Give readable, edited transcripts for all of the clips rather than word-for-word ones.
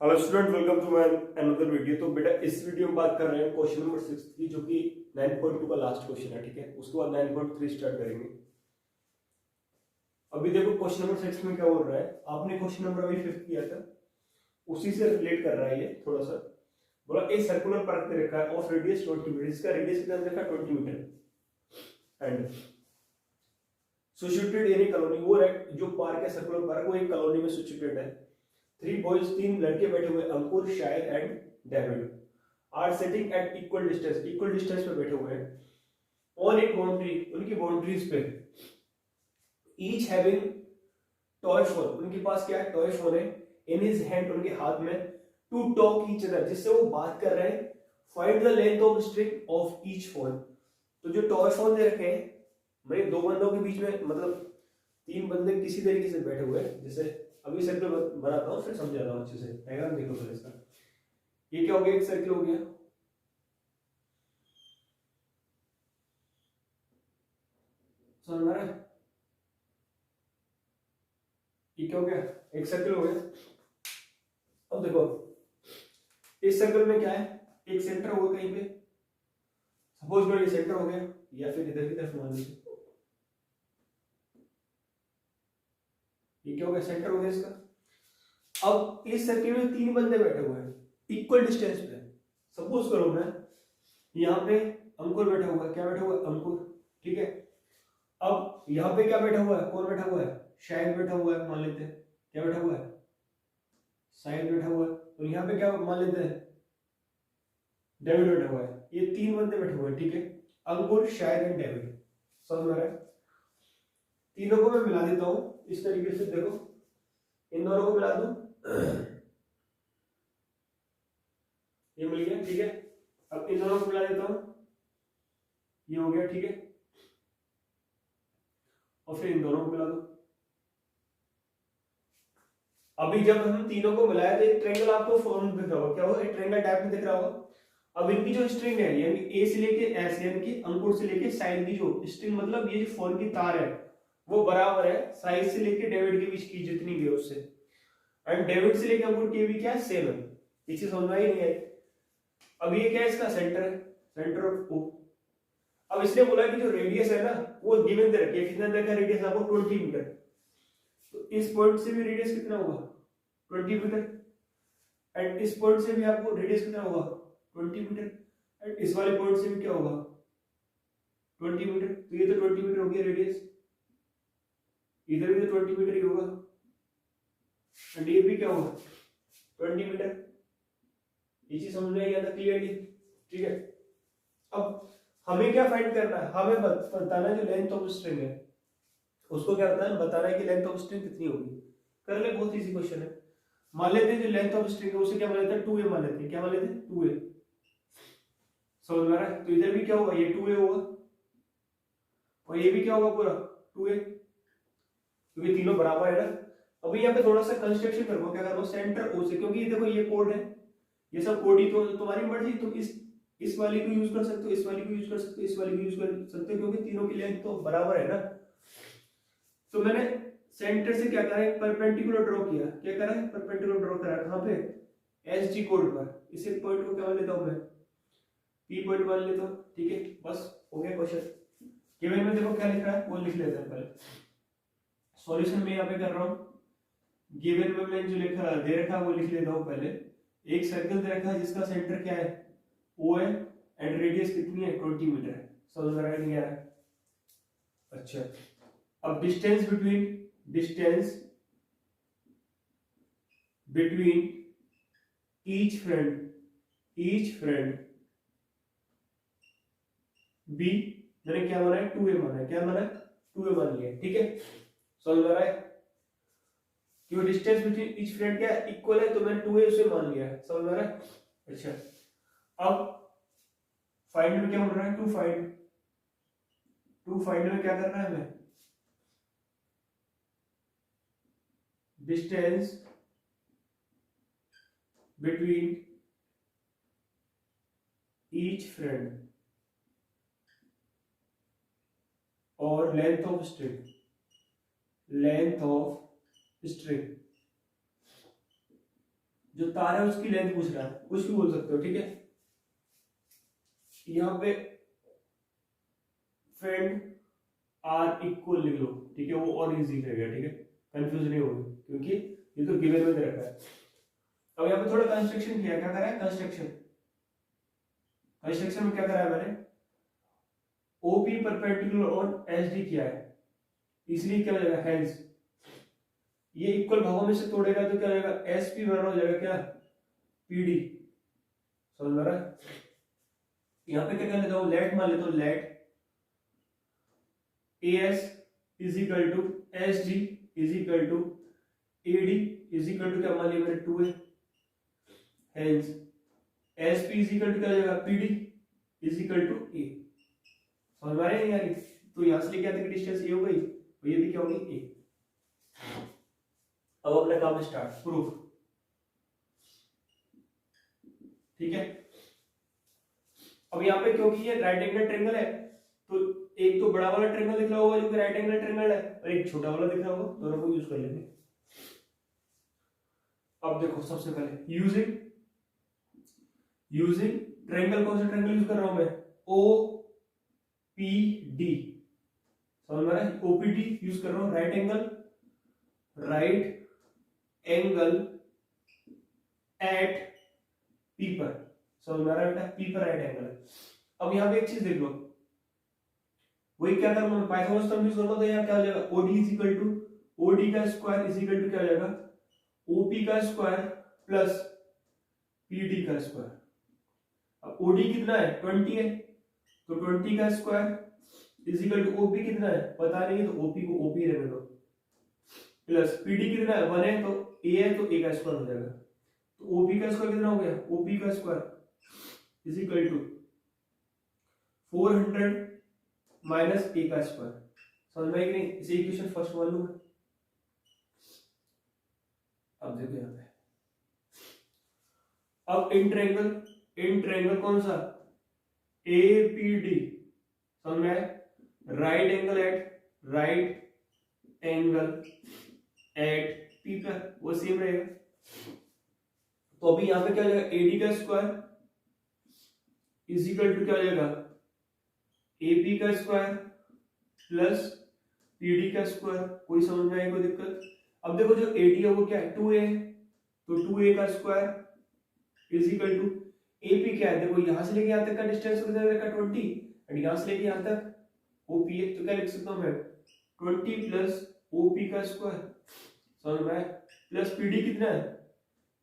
Hello student, welcome to my another video. तो बेटा इस वीडियो में बात कर रहे हैं क्वेश्चन नंबर 6 की, जो कि 9.2 का लास्ट क्वेश्चन है। ठीक है, उसके बाद 9.3 स्टार्ट करेंगे। अभी देखो क्वेश्चन नंबर 6 में क्या बोल रहा है। आपने क्वेश्चन नंबर अभी 5 किया था, उसी से रिलेट कर रहा है ये थोड़ा सा। बोला एक सर्कुलर पार्क दे रखा है ऑफ रेडियस 20 मीटर। इसका रेडियस कितना दे रखा है? 20 meter. And situated in a colony, वो जो पार्क है सर्कुलर पार्क, वो एक कॉलोनी में सिचुएटेड है। 3 बॉयज, 3 लड़के बैठे हुए, Ankur, Shahid and David, are sitting at equal distance पे बैठे हुए हैं ऑन एक बाउंड्री, उनकी बाउंड्रीज पे। ईच हैविंग टॉय फोन, उनके पास क्या है? टॉय फोन है। इन हिज हैंड, उनके हाथ में। टू टॉक ईच अदर, जिससे वो बात कर रहे हैं। Find the length of string of each phone. तो जो टॉय फोन दे रखे हैं, भाई दो बंदों के बीच में, मतलब 3 बंदे किसी तरीके से बैठे हुए हैं। जैसे अभी सर्कल बनाता हूँ, फिर समझाता हूँ अच्छे से। डायग्राम देखो पहले इसका। ये क्या हो गया? एक सर्कल हो गया। समझ में आ रहा है? ये क्या हो गया? एक सर्कल हो गया। अब देखो इस सर्कल में क्या है? एक सेंटर होगा कहीं पे। सपोज करो ये सेंटर हो गया, या फिर इधर की तरफ मान लीजिए। ये क्या हो गया? सेंटर हो गया इसका। अब इस सर्कल में 3 बंदे बैठे हुए हैं इक्वल डिस्टेंस पे। सपोज करो मैं यहाँ पे अंकुर बैठा हुआ है। क्या बैठा हुआ है? अंकुर। ठीक है। अब यहाँ पे क्या बैठा हुआ है? कौन बैठा हुआ है? शाहिद बैठा हुआ है, मान लेते हैं। क्या बैठा हुआ है? शाहिद बैठा हुआ है। और यहाँ पे क्या मान लेते हैं? डेविड बैठा हुआ है। ये 3 बंदे बैठे हुए हैं। ठीक है, अंकुर, शाहिद एंड डेविड। समझ में आ रहा है? तीनों को मैं मिला देता हूँ इस तरीके से। देखो इन दोनों को मिला दूं, ये मिल गया। ठीक है, अब इन दोनों को मिला देता हूं, ये हो गया। ठीक है, और फिर इन दोनों को मिला दो। अभी जब हम तीनों को मिलाया तो एक ट्रायंगल आपको फॉर्म दिख रहा होगा। क्या होगा? एक ट्रायंगल टाइप में दिख रहा होगा। अब इनकी जो स्ट्रिंग है, यानी ए से लेके एस, यानी कि अंकुर से लेके साइड की जो स्ट्रिंग, मतलब ये जो फोन की तार है, वो बराबर है साइड से लेके डेविड के बीच की जितनी भी है उससे। एंड डेविड से लेके अंकुर के भी क्या है? सेम है। ये चीज समझ में आई नहीं आई? अब ये क्या है? इसका सेंटर है, सेंटर ऑफ ओ। अब इसने बोला कि जो रेडियस है ना, वो गिवन दे रखी है। कितना देखा रेडियस आपको? 20 मीटर। तो इस पॉइंट से भी रेडियस कितना होगा? 20 मीटर। एंड इस पॉइंट से भी आपको रेडियस कितना होगा? 20 मीटर। एंड इस वाले पॉइंट से भी क्या होगा? 20 मीटर। तो ये तो 20 मीटर हो गया रेडियस। इधर भी तो 20 मीटर ही होगा। एंड ये भी क्या होगा? 20 मीटर। ये चीज समझ में आई था क्लियरली? ठीक है। अब हमें क्या फाइंड करना है? हमें बताना है जो लेंथ ऑफ स्ट्रिंग है, उसको क्या बताना है? बताना है कि लेंथ ऑफ स्ट्रिंग कितनी होगी। कर ले, बहुत इजी क्वेश्चन है। मान लेते हैं जो लेंथ ऑफ स्ट्रिंग है उसे क्या मान लेते हैं? 2a मान लेते हैं। क्या मान लेते हैं? 2a। समझ में आ रहा है? तो इधर भी क्या होगा? ये 2a होगा, और ये भी क्या होगा? पूरा 2a, क्योंकि तीनों बराबर है ना। अभी यहाँ पे थोड़ा सा कंस्ट्रक्शन करूंगा। क्या करूंगा? सेंटर ओ से, क्योंकि देखो ये कोड है, ये सब कोड ही तो तुम्हारी मर्जी। तुम इस वाली को यूज कर सकते हो, इस वाली को यूज कर सकते हो, इस वाली को यूज कर सकते हो, क्योंकि तीनों की लेंथ तो बराबर है ना। तो मैंने सेंटर से क्या करा है? परपेंडिकुलर ड्रॉ किया। क्या करा है? परपेंडिकुलर ड्रॉ करा। कहां पे? एस जी कोड पर। इसी पॉइंट को क्या मान लेता हूं मैं? पी पॉइंट मान लेता हूं। ठीक है, बस हो गया क्वेश्चन। गिवन में देखो क्या लिख रहा है, वो लिख लेते हैं पहले। सॉल्यूशन में यहाँ पे कर रहा हूँ। गिवन में मैंने जो लिखा दे रखा है वो लिख लेता हूँ पहले। एक सर्कल दे रखा है जिसका सेंटर क्या है? ओ है। एंड रेडियस कितनी है? 20 मीटर है। समझ में आ रहा है नहीं आ रहा है? अच्छा, अब distance between each friend B, मैंने क्या माना है? 2a माना है। क्या माना है? 2a मान लिया। ठीक है, समझ में आ रहा है? क्यों? डिस्टेंस बिटवीन ईच फ्रेंड क्या है? इक्वल है, तो मैंने 2a उसे मान लिया है। समझ में आ रहा है? अच्छा, अब फाइंड में क्या बोल रहा है? टू फाइंड में क्या करना है हमें? डिस्टेंस बिटवीन ईच फ्रेंड और लेंथ ऑफ स्ट्रिंग। जो तार है उसकी लेंथ पूछ रहा है, कुछ भी बोल सकते हो, ठीक है। यहाँ पे फ्रेंड आर इक्वल लिख लो, ठीक है, वो और इजी रहेगा, ठीक है, कंफ्यूज नहीं होगी क्योंकि ये तो गिवन में दे रखा है। अब यहाँ पे थोड़ा कंस्ट्रक्शन किया, क्या करा है कंस्ट्रक्शन, कंस्ट्रक्शन में क्या करा है मैंने, ओपी परपेंडिकुलर ऑन एसडी किया है, इसलिए क्या हो जाएगा हेंस, ये इक्वल भागों में से तोड़ेगा तो क्या हो जाएगा एसपी बराबर हो जाएगा क्या पीडी, समझ में आ रहा है। यहाँ पे क्या कर लेता हूँ, लेट मान लेता हूँ, let S is equal to S D is equal to AD is equal to क्या मान लिया मैंने 2a, hence S P is equal to क्या हो जाएगा PD is equal to A, समझ में आ रहा है यार। तो यहां से लेके आते कि डिस्टेंस ए हो गई, तो ये भी क्या होगी ए। अब अपना काम स्टार्ट, प्रूफ, ठीक है। अब यहाँ पे क्योंकि ये राइट एंगल ट्रायंगल है, तो एक तो बड़ा वाला ट्रायंगल दिख रहा होगा जो कि राइट एंगल ट्रायंगल है, और एक छोटा वाला दिख रहा होगा, दोनों को यूज कर लेंगे। अब देखो सबसे पहले यूजिंग ट्रायंगल, कौन सा ट्रायंगल यूज कर रहा हूं मैं, ओ पी डी, समझ में आ रहा है, ओपीडी यूज कर रहा हूं, राइट एंगल एट पी पर, समझ में आ रहा है बेटा, पी पर राइट एंगल है। अब यहाँ पे एक चीज देख लो, वही क्या करूंगा मैं, पाइथागोरस थ्योरम यूज करूंगा, तो यहाँ क्या हो जाएगा OD is equal to OD का स्क्वायर इज इक्वल टू क्या हो जाएगा ओपी का स्क्वायर प्लस पीडी का स्क्वायर। अब ओडी कितना है 20 है, तो 20 का square is equal to OP कितना है पता नहीं है, तो ओपी को ओपी रहने दो, प्लस पीडी कितना है 1 है, तो ए है तो ए का स्क्वायर हो जाएगा, तो ओपी का स्क्वायर कितना हो गया, ओपी का square is equal to 400 minus A का स्क्वायर, समझ में आई कि नहीं, इसे इक्वेशन फर्स्ट मान लूंगा। अब देखो यहाँ पे, अब इन ट्रायंगल कौन सा एपीडी, समझ में आया, राइट एंगल एट पी पर वो सेम रहेगा। तो अभी यहां पे क्या हो जाएगा एडी का स्क्वायर इज इक्वल टू क्या हो जाएगा एपी का स्क्वायर प्लस पीडी का स्क्वायर, कोई समझ में आएगी कोई दिक्कत। अब देखो जो एडी है वो क्या है 2a, तो 2a का square is equal to AP क्या है, देखो यहां से लेके यहां तक का डिस्टेंस कितना है 20, और यहां से लेके यहां तक ओपी है, तो क्या लिख सकता हूं मैं 20 प्लस ओपी का स्क्वायर, समझ में आया, प्लस पीडी कितना है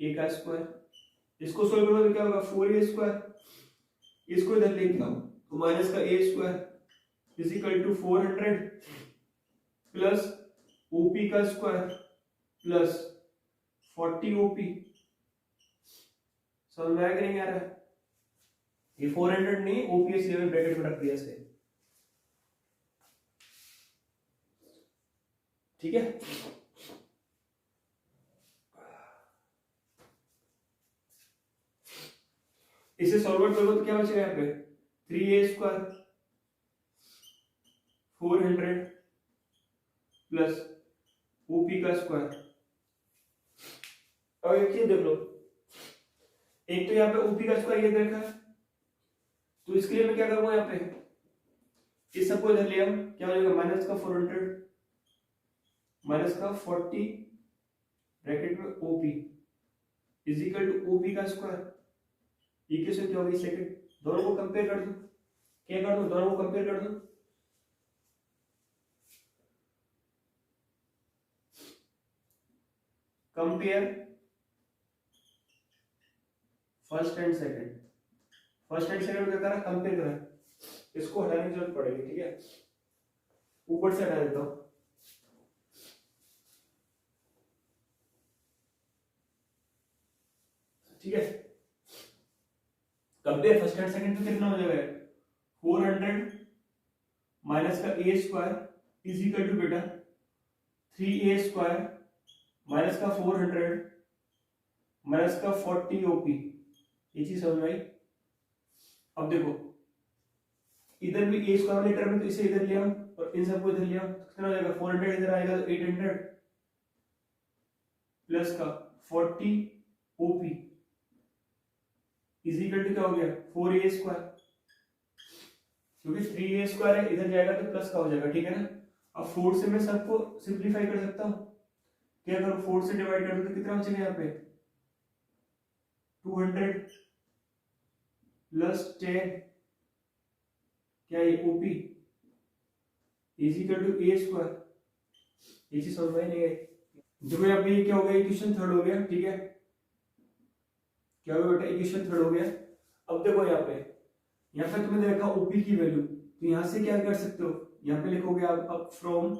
ए का स्क्वायर, इसको सॉल्व करोगे तो क्या होगा 4a स्क्वायर, इसको इधर लेके आओ तो माइनस का a square is equal to 400 plus OP का स्क्वायर प्लस 40 ओपी, समझ में आया कि नहीं आ रहा है, ये 400 नहीं ओपीएस लेवल ब्रैकेट में रख दिया इसे, ठीक है। इसे सॉल्व करोगे तो क्या बचेगा यहाँ पे 3a स्क्वायर 400 प्लस ओपी का स्क्वायर। अब एक चीज देख लो, एक तो यहाँ पे ओपी का स्क्वायर ये देखा है, तो इसके लिए मैं क्या करूंगा यहाँ पे इस सबको इधर ले आऊं, क्या हो जाएगा माइनस का 400 माइनस का 40 ब्रैकेट में OP is equal to OP का स्क्वायर, इक्वेशन क्या होगी सेकंड, दोनों को कंपेयर कर दो, क्या कर दो दोनों को कंपेयर कर दो, compare first and second, first and second क्या करा कंपेयर करा, इसको हटाने की जरूरत पड़ेगी, ठीक है, ऊपर से हटा देता हूं, ठीक है। कंपेयर फर्स्ट एंड सेकंड तो कितना हो जाएगा 400 माइनस का a square is equal to बेटा 3a स्क्वायर माइनस का 400 माइनस का 40 ओपी, ये चीज समझ में आई। अब देखो इधर भी a स्क्वायर वाले टर्म में, तो इसे इधर ले आओ और इन सबको इधर ले आओ, तो कितना हो जाएगा 400 इधर आएगा तो 800 प्लस का 40 ओपी इज इक्वल टू क्या हो गया 4a², क्योंकि 3a² है, इधर जाएगा तो प्लस का हो जाएगा, ठीक है ना। अब 4 से मैं सबको सिंप्लीफाई कर सकता हूँ, क्या करूँ 4 से डिवाइड कर दूं तो कितना बचेगा यहाँ पे 200 प्लस 10, क्या ये OP is equal to a²। ये चीज समझ में नहीं है। देखो यहाँ पे क्या हो गया, इक्वेशन थर्ड हो गया, ठीक है, क्या हो गया बेटा इक्वेशन थर्ड हो गया। अब देखो यहाँ पे तुम्हें दे रखा ओपी की वैल्यू, तो यहाँ से क्या कर सकते हो, यहाँ पे लिखोगे आप अब फ्रॉम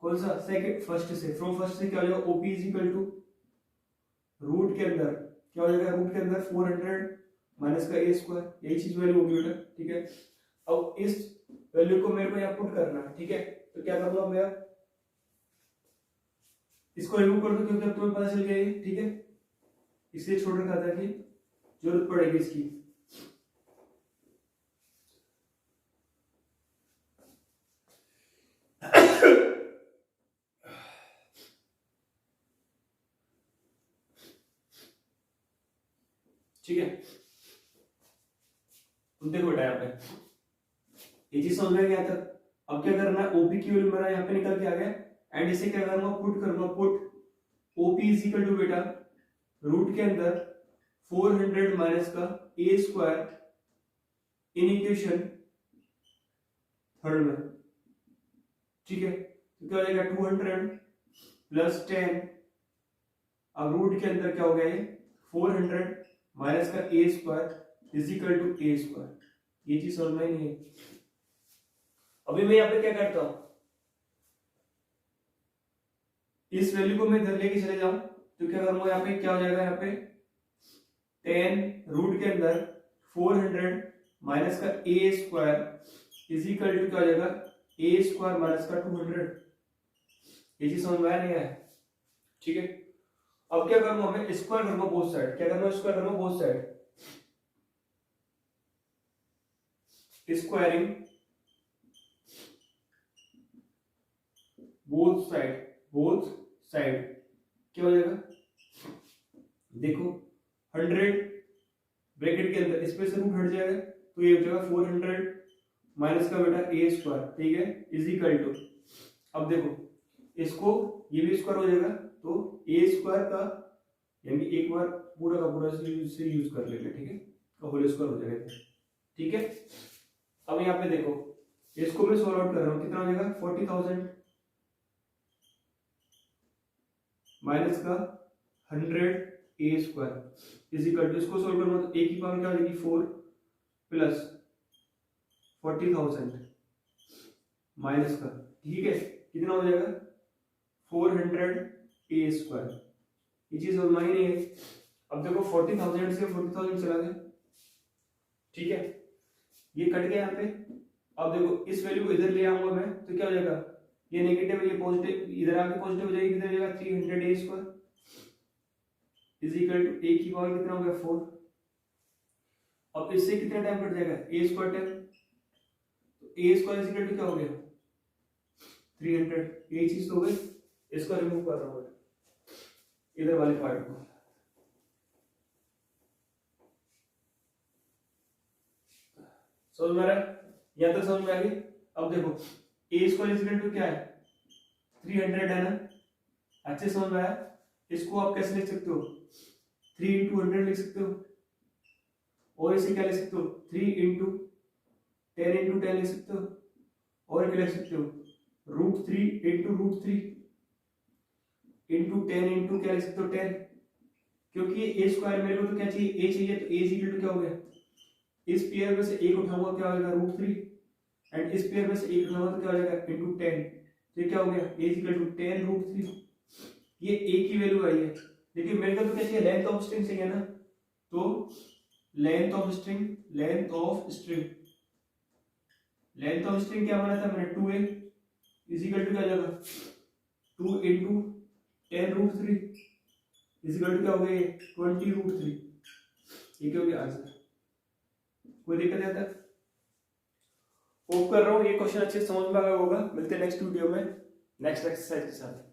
कौन सा सेकंड फर्स्ट से, फ्रॉम फर्स्ट से क्या हो जाएगा OP is equal to root के अंदर क्या हो जाएगा, रूट के अंदर 400 माइनस का a², यही चीज वैल्यू होगी बेटा, ठीक है। अब इस वैल्यू को मेरे को यहाँ पुट करना है, ठीक है, तो क्या करूंगा मैं, इसको रिमूव कर दो क्योंकि अब तुम्हें पता चल गया ये, ठीक है, इसलिए छोड़ रखा था कि जरूरत पड़ेगी इसकी। ठीक है, तुम देखो बेटा यहाँ पे ये चीज समझ में गया था। अब क्या करना है, ओपी की वैल्यू मेरा यहाँ पे निकल के आ गया, एंड इसे क्या करूंगा पुट करूंगा, put OP is equal to बेटा रूट के अंदर 400 माइनस का a² इन इक्वेशन थर्ड में, ठीक है, तो क्या हो जाएगा 200 प्लस 10, अब रूट के अंदर क्या हो गया ये 400 माइनस का a² is equal to a²। ये चीज समझ में नहीं है। अभी मैं यहाँ पे क्या करता हूं, इस वैल्यू को मैं इधर लेके चले जाऊं तो क्या करूंगा, यहाँ पे क्या हो जाएगा, यहाँ पे 10 रूट के अंदर 400 माइनस का a² इज इक्वल टू क्या हो जाएगा a² माइनस का 200। ये चीज समझ में आया नहीं आया, ठीक है। अब क्या करूंगा मैं, स्क्वायर करूंगा बोथ साइड, क्या करूंगा स्क्वायर करूंगा both side, squaring both side क्या हो जाएगा, देखो 100 ब्रैकेट के अंदर इसमें से रूट हट जाएगा तो ये हो जाएगा 400 माइनस का बेटा a², ठीक है, इज इक्वल टू, अब देखो इसको ये भी स्क्वायर हो जाएगा तो a² का यानी एक बार पूरा का पूरा से यूज कर लेंगे, ठीक है, तो होल स्क्वायर हो जाएगा, ठीक है। अब यहाँ पे देखो इसको मैं सॉल्व आउट कर रहा हूँ, कितना हो जाएगा 40,000 माइनस का 100 a² इज इक्वल टू, इसको सॉल्व करूंगा तो a की पावर क्या हो जाएगी 4 प्लस 40,000 माइनस का, ठीक है, कितना हो जाएगा 400 a²। ये चीज समझ नहीं है। अब देखो 40,000 से 40,000 चला गया, ठीक है, ये कट गया यहाँ पे। अब देखो इस वैल्यू को इधर ले आऊंगा मैं तो क्या हो जाएगा, ये नेगेटिव है ये पॉजिटिव, इधर आके पॉजिटिव हो जाएगी, कितना हो जाएगा 300 a² is equal to a की पावर कितना हो गया 4। अब इससे कितना टाइम कट जाएगा a² टाइम, तो a² इज इक्वल टू क्या हो गया 300। ये चीज तो हो गई, इसको रिमूव कर रहा हूं इधर वाले पार्ट को। समझ में आ रहा है, यहां तक समझ में आ गई। अब देखो a² इज इक्वल टू क्या है 300 है ना, अच्छे समझ में आया। इसको आप कैसे लिख सकते हो 3 into 100 लिख सकते हो, और इसे क्या लिख सकते हो 3 into 10 into 10 लिख सकते हो, और क्या लिख सकते हो √3 into √3 into 10 into क्या लिख सकते हो 10, क्योंकि a² मेरे को तो क्या चाहिए a चाहिए, तो a इज इक्वल टू क्या हो गया, इस पेयर में से एक उठाऊंगा क्या हो जाएगा √3, एंड इस पेयर में से एक उठाऊंगा तो क्या हो जाएगा into 10, तो क्या हो गया a इज इक्वल टू 10 √3। ये a की वैल्यू आई है, लेकिन मेरे को तो क्या चाहिए लेंथ ऑफ स्ट्रिंग चाहिए ना, तो लेंथ ऑफ स्ट्रिंग क्या बना था मैंने 2a इज इक्वल टू क्या हो जाएगा 2 into 10 √3 इज इक्वल टू क्या हो गया 20 √3। ये क्या हो गया आंसर। कोई दिक्कत है तक? होप कर रहा हूँ ये क्वेश्चन अच्छे से समझ में आ गया होगा। मिलते हैं नेक्स्ट वीडियो में नेक्स्ट एक्सरसाइज के साथ।